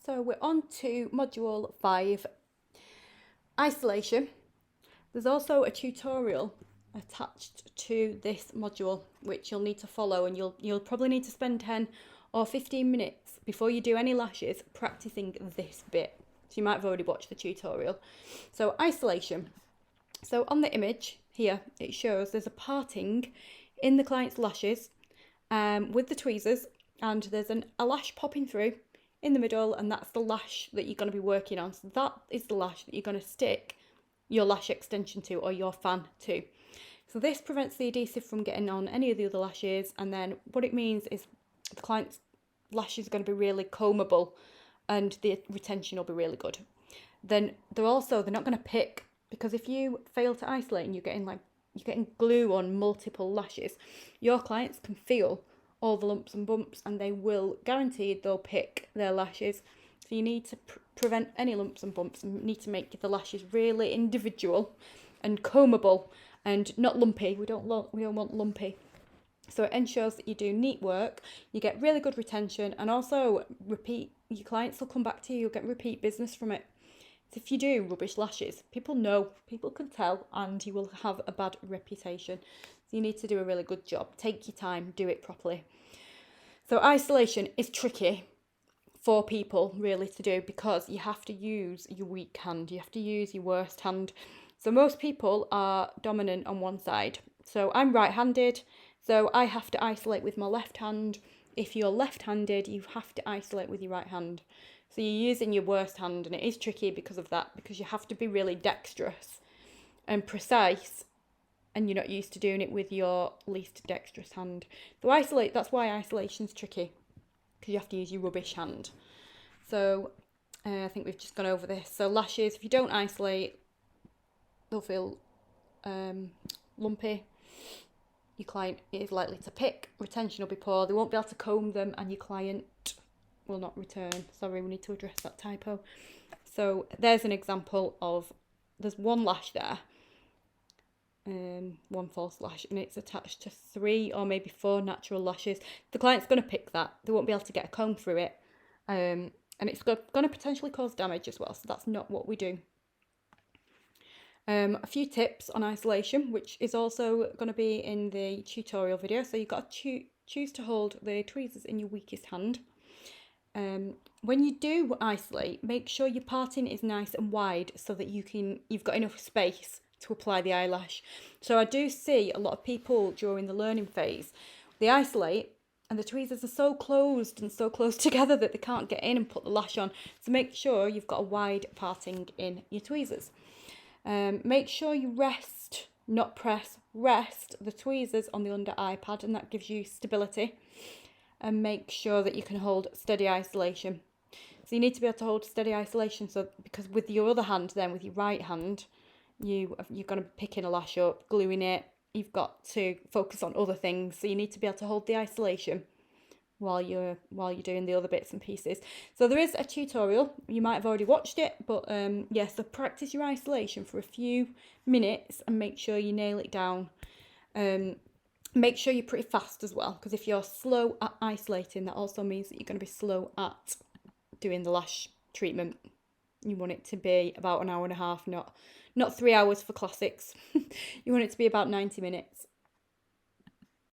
So we're on to module 5, isolation. There's also a tutorial attached to this module which you'll need to follow, and you'll probably need to spend 10 or 15 minutes before you do any lashes practicing this bit. So you might have already watched the tutorial. So isolation. So on the image here, it shows there's a parting in the client's lashes with the tweezers, and there's a lash popping through in the middle, and that's the lash that you're going to be working on. So that is the lash that you're going to stick your lash extension to, or your fan to. So this prevents the adhesive from getting on any of the other lashes, and then what it means is the client's lashes are going to be really combable and the retention will be really good. Then they're not going to pick, because if you fail to isolate and you're getting glue on multiple lashes, your clients can feel all the lumps and bumps, and they will guaranteed they'll pick their lashes. So you need to prevent any lumps and bumps, and need to make the lashes really individual and combable and not lumpy. We don't want lumpy. So it ensures that you do neat work, you get really good retention, and also your clients will come back to you, you'll get repeat business from it. So if you do rubbish lashes, people know, people can tell, and you will have a bad reputation. So you need to do a really good job. Take your time, do it properly. So isolation is tricky for people really to do, because you have to use your weak hand, you have to use your worst hand. So most people are dominant on one side. So I'm right-handed, so I have to isolate with my left hand. If you're left-handed, you have to isolate with your right hand. So you're using your worst hand, and it is tricky because of that, because you have to be really dexterous and precise, and you're not used to doing it with your least dexterous hand. So that's why isolation's tricky, because you have to use your rubbish hand. So I think we've just gone over this. So lashes, if you don't isolate, they'll feel lumpy. Your client is likely to pick, retention will be poor, they won't be able to comb them, and your client will not return. Sorry, we need to address that typo. So there's an example of, there's one lash there, one false lash, and it's attached to 3 or maybe 4 natural lashes. The client's going to pick that, they won't be able to get a comb through it, and it's going to potentially cause damage as well, so that's not what we do. A few tips on isolation, which is also going to be in the tutorial video. So you've got to choose to hold the tweezers in your weakest hand. When you do isolate, make sure your parting is nice and wide, so that you've got enough space to apply the eyelash. So I do see a lot of people during the learning phase, they isolate and the tweezers are so closed and so close together that they can't get in and put the lash on. So make sure you've got a wide parting in your tweezers. Make sure you rest, not press, rest the tweezers on the under eye pad, and that gives you stability. And make sure that you can hold steady isolation. So you need to be able to hold steady isolation, so because with your other hand then, with your right hand, you're going to be picking a lash up, gluing it, you've got to focus on other things, so you need to be able to hold the isolation while you're doing the other bits and pieces. So there is a tutorial, you might have already watched it, but yeah, so practice your isolation for a few minutes and make sure you nail it down. Make sure you're pretty fast as well, because if you're slow at isolating, that also means that you're going to be slow at doing the lash treatment. You want it to be about an hour and a half, not 3 hours for classics. You want it to be about 90 minutes.